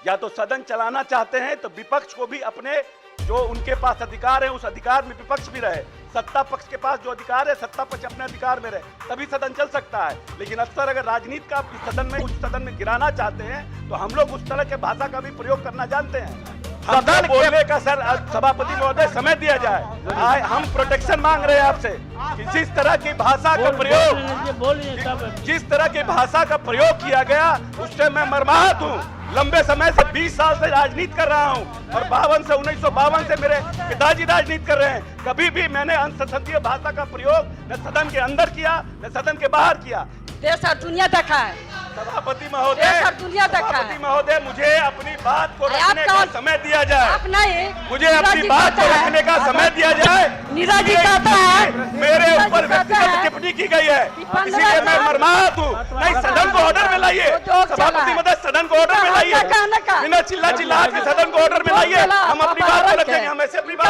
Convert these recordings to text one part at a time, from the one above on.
या तो सदन चलाना चाहते हैं तो विपक्ष को भी अपने जो उनके पास अधिकार है उस अधिकार में विपक्ष भी रहे, सत्ता पक्ष के पास जो अधिकार है सत्ता पक्ष अपने अधिकार में रहे, तभी सदन चल सकता है। लेकिन अक्सर अगर राजनीति का सदन में उस सदन में गिराना चाहते हैं तो हम लोग उस तरह के भाषा का भी प्रयोग करना जानते हैं। सदन बोलने का सर सभापति महोदय समय दिया जाए। हम प्रोटेक्शन मांग रहे हैं आपसे कि जिस तरह की भाषा का प्रयोग जिस तरह की भाषा का प्रयोग किया गया उससे मैं मर्माहत हूँ। लंबे समय से 20 साल से राजनीति कर रहा हूँ और 1952 से मेरे पिताजी राजनीति कर रहे हैं। कभी भी मैंने असंसदीय भाषा का प्रयोग न सदन के अंदर किया न सदन के बाहर किया। देश और दुनिया देखा है सभापति महोदय मुझे अपनी बात को रखने का समय दिया जाए। मुझे अपनी बात को रखने का समय दिया जाए। नीरज जी कहता है मेरे ऊपर व्यक्तिगत टिप्पणी की गई है, इसीलिए मैं मर्माहत हूँ। नहीं, सदन को ऑर्डर में लाइए। सभापति महोदय सदन को ऑर्डर में लाइए, बिना चिल्ला के सदन को ऑर्डर में लाइए। हम अपनी बात को रखेंगे, हम ऐसे अपनी बात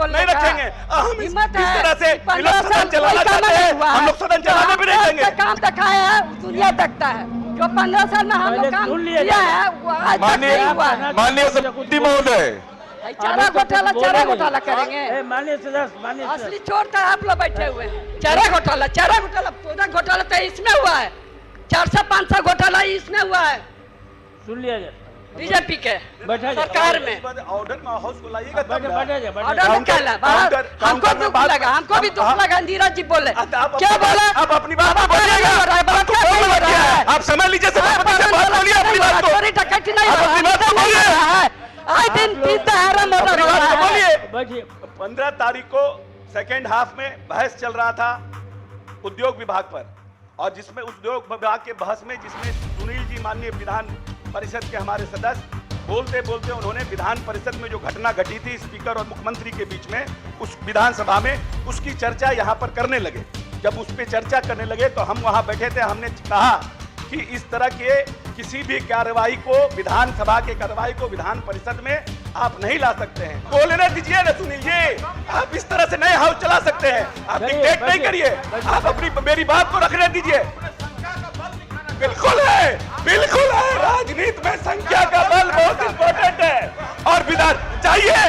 नहीं रखेंगे। हम इस तरह से सदन चलाना चाहते हैं, हम लोग सदन चलाने भी नहीं देंगे। काम दिखाया है दुनिया देखता है, जो 15 साल में हम लोग काम किया है वो आज तक नहीं हुआ है। माननीय सभापति महोदय, चारा घोटाला करेंगे। असली चोर तो आप लोग बैठे हुए हैं। चारा घोटाला पौधा घोटाला तो इसमें हुआ है, 400-500 घोटाला इसमें हुआ है। सुन लिया जाए बीजेपी के सरकार में ऑर्डर में हाउस को लाइएगा, ऑर्डर निकाला। हमको दुख लगा, हमको भी दुख लगा। नीरज जी बोले क्या बोला? आप अपनी बात आप समझ लीजिए, सभापति से बात बोलिए अपनी बात को। चोरी डकैती नहीं हो रहा है, आए दिन 3 दहाड़ा मर्डर हो रहा है। 15 तारीख को सेकेंड हाफ में बहस चल रहा था उद्योग विभाग पर, और जिसमें उद्योग विभाग के बहस में जिसमें सुनील जी माननीय विधान परिषद के हमारे सदस्य बोलते बोलते उन्होंने विधान परिषद में जो घटना घटी थी स्पीकर और मुख्यमंत्री के बीच में उस विधानसभा में उसकी चर्चा यहाँ पर करने लगे। जब उस पर चर्चा करने लगे तो हम वहाँ बैठे थे। हमने कहा कि इस तरह के किसी भी कार्रवाई को, विधानसभा के कार्रवाई को विधान परिषद में आप नहीं ला सकते हैं। बोलने दीजिए ना सुनील जी, आप इस तरह से नए हाउस चला सकते हैं। आप डिक्टेट नहीं करिए, आप अपनी मेरी बात को रखने दीजिए। बिल्कुल है, राजनीति में संख्या का बल बहुत इंपॉर्टेंट है। और विधान चाहिए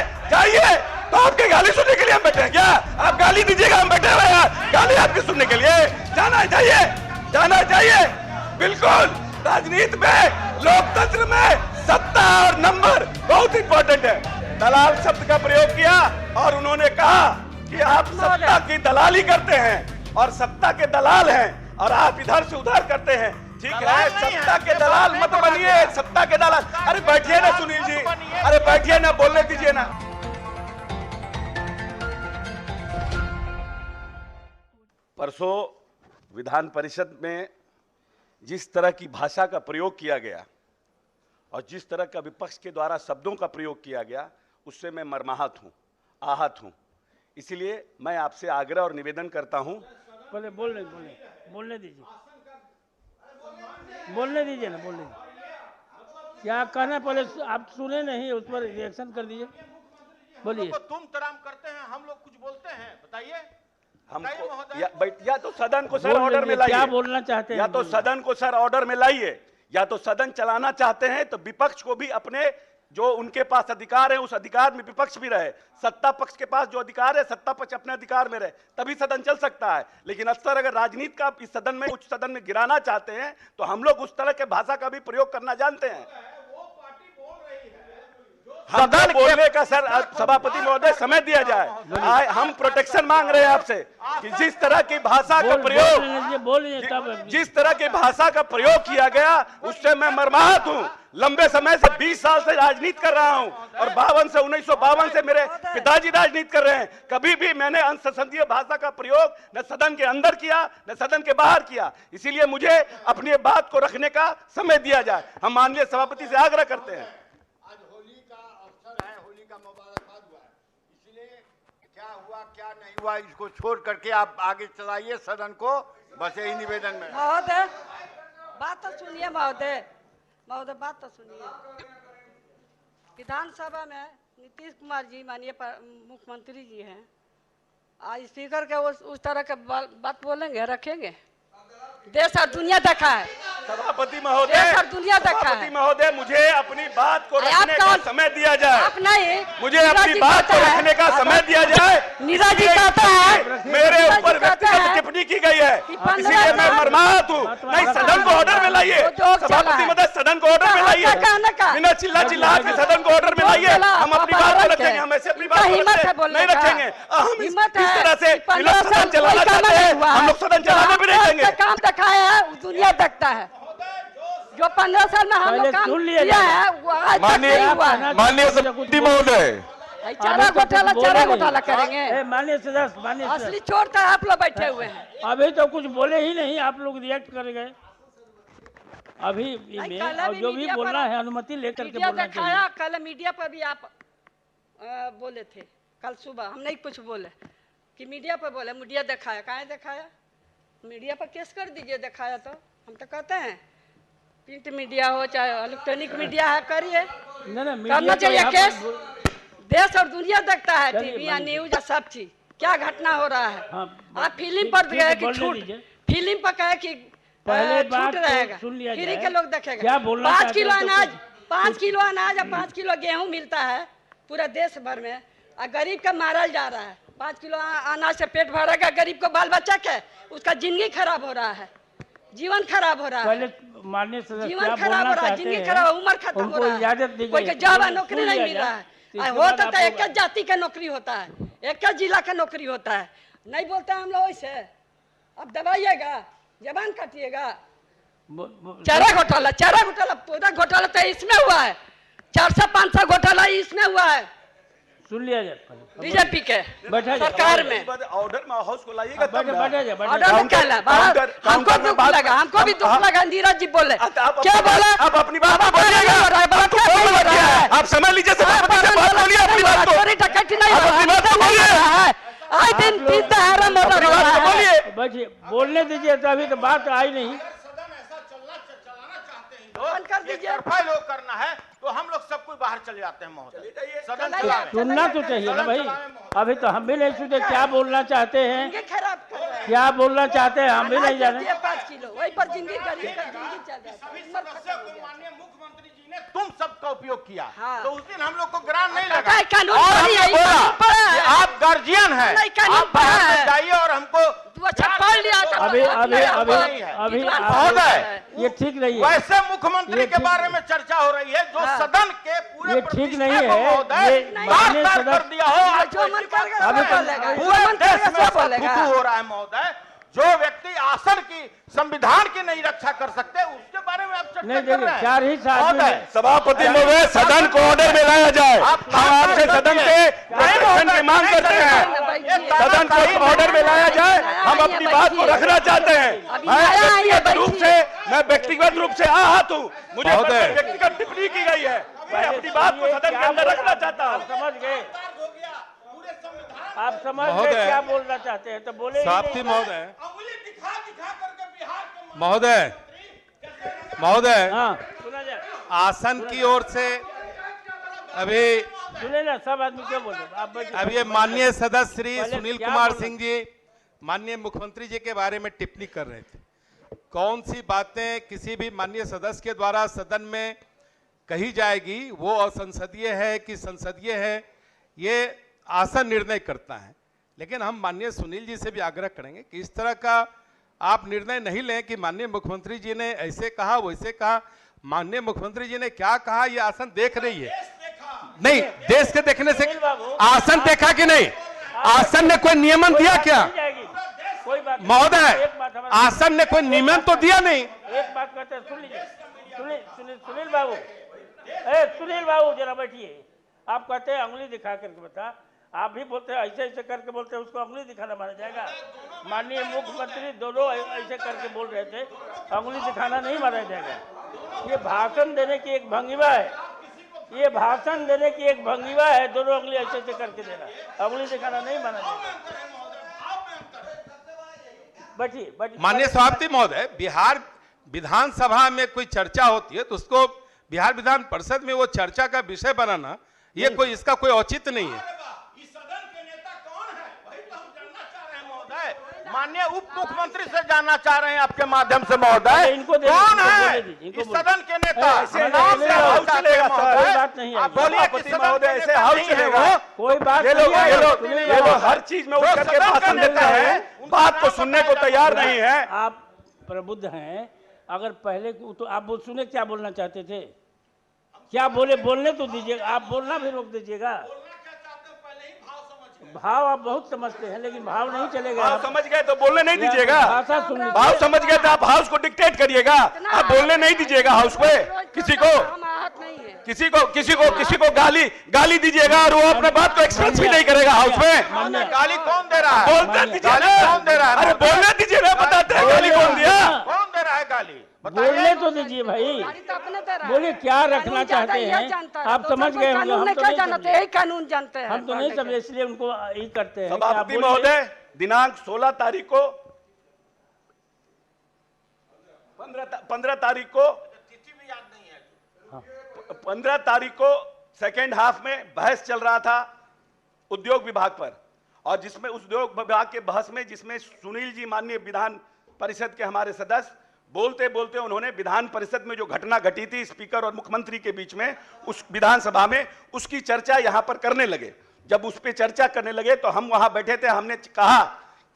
तो आपके गाली सुनने के लिए हम बैठे हैं क्या? आप गाली दीजिएगा, हम बैठे हुए हैं गाली आपकी सुनने के लिए। जाना चाहिए। बिल्कुल, राजनीति में, लोकतंत्र में सत्ता और नंबर बहुत इंपॉर्टेंट है। दलाल शब्द का प्रयोग किया और उन्होंने कहा कि आप सत्ता की दलाली करते हैं और सत्ता के दलाल हैं और आप इधर से उधर करते हैं। ठीक है, सत्ता के दलाल मत बनिए, सत्ता के दलाल। अरे बैठिए ना सुनील जी, अरे बैठिए ना, बोलने दीजिए ना। परसों विधान परिषद में जिस तरह की भाषा का प्रयोग किया गया और जिस तरह का विपक्ष के द्वारा शब्दों का प्रयोग किया गया उससे मैं मर्माहत हूँ, आहत हूँ। इसलिए मैं आपसे आग्रह और निवेदन करता हूँ। बोलने दीजिए ना, क्या कहना पहले आप सुने नहीं, उस पर रिएक्शन कर दीजिए। बोलिए। तुम तराम करते हैं, हम लोग कुछ बोलते हैं, बताइए। हमको या तो सदन को सर ऑर्डर में लाइए, क्या बोलना चाहते हैं? या तो सदन को सर ऑर्डर में लाइए, या तो सदन चलाना चाहते हैं तो विपक्ष को भी अपने जो उनके पास अधिकार है उस अधिकार में विपक्ष भी रहे, सत्ता पक्ष के पास जो अधिकार है सत्ता पक्ष अपने अधिकार में रहे, तभी सदन चल सकता है। लेकिन अक्सर अगर राजनीति का इस सदन में उच्च सदन में गिराना चाहते हैं तो हम लोग उस तरह के भाषा का भी प्रयोग करना जानते हैं। सदन बोलने का सर सभापति महोदय समय दिया जाए। हम प्रोटेक्शन मांग रहे हैं आपसे कि जिस तरह की भाषा का प्रयोग जिस तरह की भाषा का प्रयोग किया गया उससे मैं मर्माहत हूँ। लंबे समय से 20 साल से राजनीति कर रहा हूँ और 1952 से मेरे पिताजी राजनीति कर रहे हैं। कभी भी मैंने असंसदीय भाषा का प्रयोग न सदन के अंदर किया न सदन के बाहर किया। इसीलिए मुझे अपनी बात को रखने का समय दिया जाए। हम माननीय सभापति से आग्रह करते हैं। क्या हुआ क्या नहीं हुआ इसको छोड़ करके आप आगे चलाइए सदन को, बस यही निवेदन में। महोदय बात तो सुनिए, महोदय बात तो सुनिए। विधानसभा में नीतीश कुमार जी माननीय मुख्यमंत्री जी हैं, स्पीकर के उस तरह के बात बोलेंगे, रखेंगे? देश और दुनिया देखा है, सभापति महोदय, देश और दुनिया देखा सभापति है। महोदय, मुझे अपनी बात को रखने का कौन? समय दिया जाए। आप नहीं, मुझे अपनी बात को रखने का समय दिया जाए। नीरज जी कहता है, मेरे ऊपर व्यक्तिगत टिप्पणी की गई है, इसीलिए मैं मर्माहत हूँ। नहीं, सदन को ऑर्डर में लाइए। सभापति महोदय, सदन को ऑर्डर में लाइए। बिना चिल्ला चिल्लाहट के सदन को ऑर्डर में लाइए। हम अपनी बात को रखेंगे, हम ऐसे अपनी बात को नहीं रखेंगे। हम इस तरह से सदन चलाना चाहते हैं, हम लोग सदन चलाने भी नहीं देंगे। काम दिखाया है, दुनिया देखता है। जो 15 साल में हम लोग काम किया है वो आज तक नहीं हुआ है। माननीय सभापति महोदय, चारा घोटाला करेंगे। माननीय सदस्य, माननीय असली चोर तो आप लोग बैठे हुए हैं। अभी तो कुछ बोले ही नहीं, आप लोग रिएक्ट कर गए। अभी और जो भी बोलना है अनुमति लेकर के बोलना चाहिए। कल मीडिया पर भी आप बोले थे, कल सुबह हम नहीं कुछ बोले कि मीडिया पर बोले, मीडिया दिखाया, कहाँ दिखाया? मीडिया पर केस कर दीजिए, दिखाया तो हम तो कहते हैं प्रिंट मीडिया हो चाहे इलेक्ट्रॉनिक मीडिया है, करिए, करना चाहिए केस। देश और दुनिया देखता है, टीवी या न्यूज या सब चीज, क्या घटना हो रहा है। आप फिल्म पर गए कि छूट, फिल्म पर कहे कि छूट रहेगा, फ्री के लोग देखेगा। 5 किलो अनाज, 5 किलो अनाज और 5 किलो गेहूं मिलता है पूरा देश भर में, और गरीब का मारल जा रहा है। 5 किलो अनाज से पेट भरेगा गरीब को, बाल बच्चा के, उसका जिंदगी खराब हो रहा है, जीवन खराब हो रहा है, माननीय सदस्य जीवन खराब हो रहा है, जिंदगी खराब, उम्र खत्म हो रहा है, कोई जॉब नौकरी नहीं मिल रहा है। होता तो एक जाति का नौकरी होता है, एक जिला का नौकरी होता है, नहीं बोलते हम लोग वैसे। अब दबाइएगा, जबान काटिएगा। चारा घोटाला पूरा घोटाला तो इसमें हुआ है, 400-500 घोटाला इसमें हुआ है। सुन लिया जाए बीजेपी के सरकार में। ऑर्डर में हाउस को लाइएगा, ऑर्डर निकाला, हमको दुख लगा, हमको भी दुख लगा। नीरज जी बोले, क्या बोला? आप अपनी बात आप समय लीजिए, सभापति से बात बोलिए, अपनी बात को। डकैती नहीं हो रहा है, आए दिन 3 दहाड़ा मर्डर हो रहा है। बच्चे बोलने दीजिए, तो अभी तो बात आई नहीं। कर दीजिए, लोग करना है तो हम लोग सब कुछ बाहर चले जाते हैं महोदय। सदन सुनना तो चाहिए ना भाई, अभी तो हम भी नहीं सुने क्या बोलना चाहते हैं, खराब कर रहे हैं। क्या बोलना चाहते हैं हम भी नहीं जाने। 5 किलो वही पर जिंदगी गरीब का जिंदगी चल रहा है। माननीय मुख्यमंत्री जी ने तुम सबका उपयोग किया, हाँ। तो उस दिन हम लोग को ग्रांट नहीं लगा। कानून और पढ़ी है, हमने बोला कानून पढ़ा है। कि आप गार्जियन हैं, नहीं, कानून आप बाहर पढ़ा से है। जाइए और हमको तू अच्छा पढ़ लिया था। अभी महोदय, ये ठीक नहीं है। वैसे मुख्यमंत्री के बारे में चर्चा हो रही है जो सदन के पूरे ये ठीक नहीं प्रतिष्ठा को है। महोदय ये माननीय तार-तार सदस्य कर दिया हो। जो मन करेगा अभी वो बोलेगा, जो पूरे मन देश करेगा में सब सब बोलेगा। थुथु हो रहा है महोदय। जो व्यक्ति आसन की, संविधान की नहीं रक्षा कर सकते, उसके बारे में आप चर्चा नहीं कर देखिए, रहे हैं। 4 ही साल में सभापति महोदय, सदन को ऑर्डर में लाया जाए। हम आपसे सदन से प्रोटेक्शन की मांग करते हैं, सदन को ऑर्डर में लाया जाए। हम अपनी बात को रखना चाहते हैं। मैं व्यक्तिगत रूप से आहत हूँ, मुझे व्यक्तिगत टिप्पणी की गई है, मैं अपनी बात को सदन के अंदर रखना चाहता हूँ। समझ गए, आप समझ गए क्या बोलना चाहते हैं, तो बोले। सभापति महोदय, महोदय, हाँ सुना जाए, आसन की ओर से अभी सुने ना, सब आदमी क्या बोल रहे, आप बैठिए। अब ये माननीय सदस्य श्री पहले सुनील क्या कुमार बोलना? सिंह जी माननीय मुख्यमंत्री जी के बारे में टिप्पणी कर रहे थे। कौन सी बातें किसी भी माननीय सदस्य के द्वारा सदन में कही जाएगी, वो असंसदीय है कि संसदीय है, ये आसन निर्णय करता है। लेकिन हम माननीय सुनील जी से भी आग्रह करेंगे कि इस तरह का आप निर्णय नहीं लें कि माननीय मुख्यमंत्री जी ने ऐसे कहा वैसे कहा। माननीय मुख्यमंत्री जी ने क्या कहा, ये आसन देख रही है। नहीं, देश के देखने से आसन देखा कि नहीं? आसन ने कोई नियमन दिया क्या कोई बात महोदय? आसन ने कोई नियमन तो दिया नहीं। एक बात कहते हैं, सुन लीजिए। सुनील बाबू, सुनील बाबू जरा बैठिए। आप कहते हैं अंगुली दिखा करके बता, आप भी बोलते हैं ऐसे ऐसे करके बोलते हैं, उसको अंगुली दिखाना माना जाएगा? माननीय मुख्यमंत्री दोनों ऐसे करके बोल रहे थे, अंगुली दिखाना नहीं माना जाएगा। ये भाषण देने की एक भंगिमा है, ये भाषण देने की एक भंगिमा है। दोनों अंगुली ऐसे ऐसे करके देना, अंगुली दिखाना नहीं माना जाएगा। बैठिए। माननीय सभापति महोदय, बिहार विधानसभा में कोई चर्चा होती है तो उसको बिहार विधान परिषद में वो चर्चा का विषय बनाना, ये कोई इसका कोई औचित्य नहीं है। माननीय उप मुख्यमंत्री से जानना चाह रहे हैं आपके माध्यम से महोदय, इनको दे कौन दीजिए, है बोले दीजिए, इनको इस बोले। सदन के नेता? ऐसे नाम से हाउस हाउस चलेगा चलेगा सर। कोई बात नहीं है। आप बोलिए कि सभापति सदन महोदय के ऐसे नेता हाउस नहीं है चलेगा। वो। कोई बात ये लोग नहीं है। ये लोग सुनील ये बाबू, लोग हर चीज में उठ जो करके सदन का भाषण देते नेता है, हैं, बात को सुनने को तैयार नहीं है। आप प्रबुद्ध हैं, अगर पहले तो आप सुने क्या बोलना चाहते थे, क्या बोलने तो दीजिएगा, आप बोलना भी रोक दीजिएगा। भाव आप बहुत समझते हैं, लेकिन भाव नहीं चलेगा। भाव समझ गए तो बोलने नहीं दीजिएगा। भाषा सुन लीजिए। भाव समझ गए तो आप हाउस को डिक्टेट करिएगा, आप बोलने नहीं दीजिएगा हाउस पे। किसी को गाली दीजिएगा और वो अपने बात को एक्सप्रेस भी नहीं करेगा हाउस में। गाली कौन दे रहा है? बोलते दीजिए ना, कौन दे रहा है? अरे बोलने दीजिए ना, बताते हैं गाली कौन दिया। कौन दे रहा है गाली? बोलने तो दीजिए भाई, बोलिए क्या रखना चाहते हैं। आप समझ गए होंगे, हम तो नहीं समझे। यही कानून जानते हैं। हम तो नहीं समझे, इसलिए उनको ये करते हैं कि आप सभापति बोलिए। महोदय, दिनांक 16 तारीख को 15 तारीख को 15 तारीख को सेकेंड हाफ में बहस चल रहा था उद्योग विभाग पर, और जिसमें उद्योग विभाग के बहस में जिसमें सुनील जी माननीय विधान परिषद के हमारे सदस्य बोलते बोलते उन्होंने विधान परिषद में जो घटना घटी थी स्पीकर और मुख्यमंत्री के बीच में उस विधानसभा में, उसकी चर्चा यहां पर करने लगे। जब उस पर चर्चा करने लगे तो हम वहां बैठे थे, हमने कहा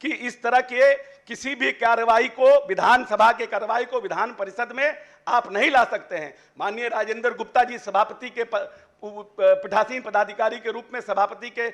कि इस तरह के किसी भी कार्रवाई को, विधानसभा के कार्रवाई को विधान परिषद में आप नहीं ला सकते हैं। माननीय राजेंद्र गुप्ता जी सभापति के पीठासीन पदाधिकारी के रूप में सभापति के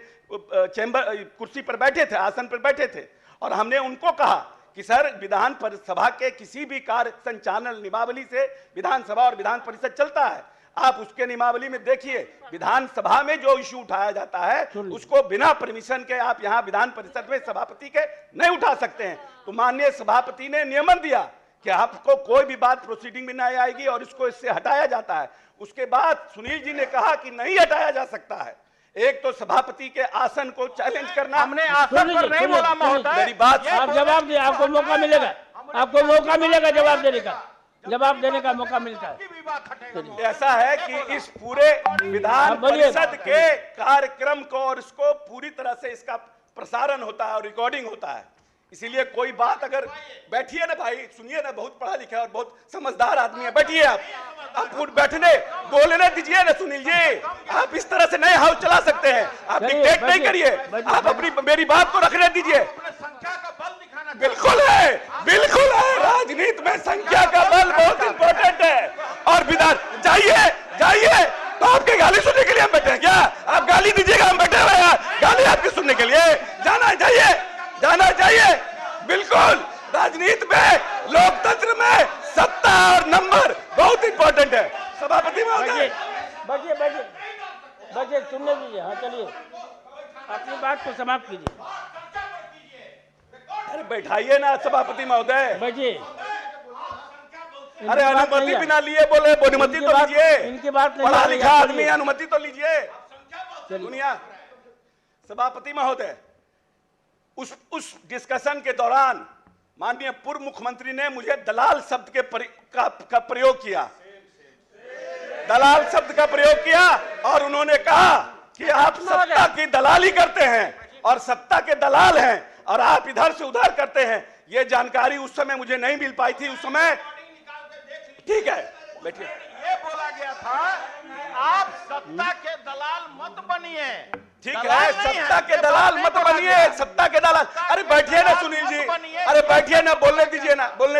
चैम्बर कुर्सी पर बैठे थे, आसन पर बैठे थे, और हमने उनको कहा कि सर विधान सभा के किसी भी कार्य संचालन नियमावली से विधानसभा और विधान परिषद चलता है। आप उसके नियमावली में देखिए, विधानसभा में जो इश्यू उठाया जाता है उसको बिना परमिशन के आप यहां विधान परिषद में सभापति के नहीं उठा सकते हैं। तो माननीय सभापति ने नियमन दिया कि आपको कोई भी बात प्रोसीडिंग में नहीं आएगी और इसको इससे हटाया जाता है। उसके बाद सुनील जी ने कहा कि नहीं हटाया जा सकता है। एक तो सभापति के आसन को चैलेंज करना, हमने आसन पर नहीं बोला महोदय। मेरी बात आप जवाब दिए, आपको मौका मिलेगा, आपको मौका मिलेगा जवाब देने का, जवाब देने का मौका मिलता है। ऐसा है कि इस पूरे विधान परिषद के कार्यक्रम को और इसको पूरी तरह से इसका प्रसारण होता है और रिकॉर्डिंग होता है। इसीलिए कोई बात अगर बैठिए ना भाई, सुनिए ना, बहुत पढ़ा लिखा है और बहुत समझदार आदमी है, बैठिए आप बैठने बोलने दीजिए ना सुनील जी। आप इस तरह से नए हाउस चला सकते हैं, आप डिक्टेट नहीं करिए, आप अपनी मेरी बात को रखने दीजिए। बिल्कुल है, बिल्कुल है, राजनीति में संख्या का बल बहुत इंपॉर्टेंट है। और विधान जाइए तो आपके गाली सुनने के लिए हम बैठे हैं क्या? आप गाली दीजिएगा, हम बैठे हुए हैं गाली आपकी सुनने के लिए। जाना चाहिए। बिल्कुल, राजनीति में, लोकतंत्र में सत्ता और नंबर बहुत इंपॉर्टेंट है। सभापति महोदय, बजे सुनने दीजिए। हाँ चलिए, अपनी बात को समाप्त कीजिए। अरे बैठाइए ना सभापति महोदय। बजे अरे अनुमति बिना लिए बोले, अनुमति तो लीजिए। इनकी बात नहीं, पढ़ा लिखा आदमी, अनुमति तो लीजिए। दुनिया सभापति महोदय, उस डिस्कशन के दौरान माननीय पूर्व मुख्यमंत्री ने मुझे दलाल शब्द का प्रयोग किया, दलाल शब्द का प्रयोग किया, और उन्होंने कहा कि आप सत्ता की दलाली करते हैं और सत्ता के दलाल हैं और आप इधर से उधर करते हैं। ये जानकारी उस समय मुझे नहीं मिल पाई थी उस समय। ठीक है, बैठिए। ये बोला गया था आप सत्ता के दलाल मत बनिए। ठीक है, सत्ता के दलाल मत बनिए, सत्ता के दलाल। अरे बैठिए ना सुनील जी, अरे बैठिए ना, बोलने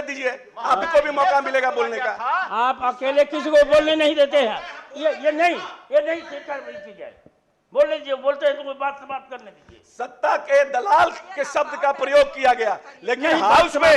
दीजिए, आपको भी मौका मिलेगा बोलने का। आप अकेले किसी को बोलने नहीं देते हैं। ये नहीं स्वीकार की जाए। बोलने दीजिए, बोलते हैं तो कोई बात समाप्त करने दीजिए। सत्ता के दलाल के शब्द का प्रयोग किया गया, लेकिन हाउस में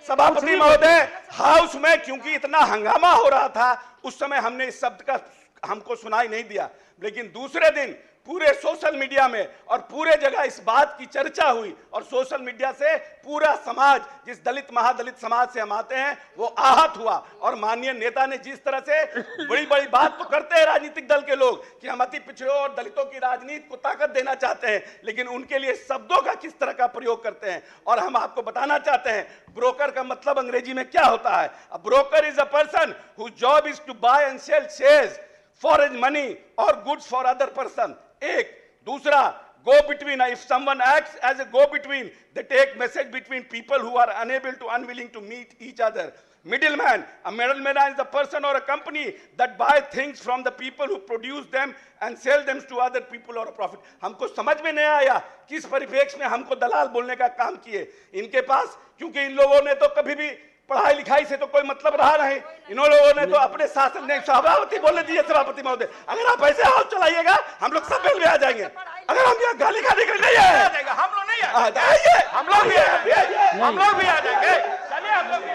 सभापति महोदय, हाउस में क्योंकि इतना हंगामा हो रहा था उस समय हमने इस शब्द का हमको सुनाई नहीं दिया। लेकिन दूसरे दिन पूरे सोशल मीडिया में और पूरे जगह इस बात की चर्चा हुई और सोशल मीडिया से पूरा समाज, जिस दलित महादलित समाज से हम आते हैं, वो आहत हुआ। और माननीय नेता ने जिस तरह से बड़ी बड़ी बात तो करते हैं राजनीतिक दल के लोग कि हम अति पिछड़ों और दलितों की राजनीति को ताकत देना चाहते हैं, लेकिन उनके लिए शब्दों का किस तरह का प्रयोग करते हैं। और हम आपको बताना चाहते हैं ब्रोकर का मतलब अंग्रेजी में क्या होता है। Broker is a person whose job is to buy and sell shares for his money और गुड्स फॉर अदर पर्सन। एक दूसरा, go between. If someone acts as a go between, they take message between people who are unwilling to meet each other. Middleman. A middleman is a person or a company that buy things from the people who produce them and sell them to other people or a profit. हमको समझ में नहीं आया किस परिप्रेक्ष्य में हमको दलाल बोलने का काम किए इनके पास, क्योंकि इन लोगों ने तो कभी भी पढ़ाई लिखाई से तो कोई मतलब रहा नहीं। इन लोगों ने तो अपने शासन ने सभापति बोलने दिए, सभापति महोदय अगर आप ऐसे हाउस चलाइएगा हम लोग सब बेल में आ जाएंगे। अगर हम यहाँ गाली खाने के लिए नहीं आए, हम लोग नहीं आएंगे, हम लोग भी आ जाएंगे, हम लोग भी आ जाएंगे। चलिए हम लोग भी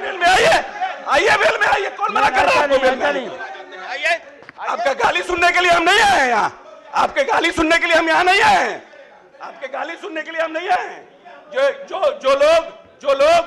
बेल में आइए, आइए बेल में आइए, कौन मना कर रहा है आपको बेल में आइए। आपका गाली सुनने के लिए हम नहीं आए हैं यहाँ, आपके गाली सुनने के लिए हम यहाँ नहीं आए हैं, आपके गाली सुनने के लिए हम नहीं आए हैं। जो लोग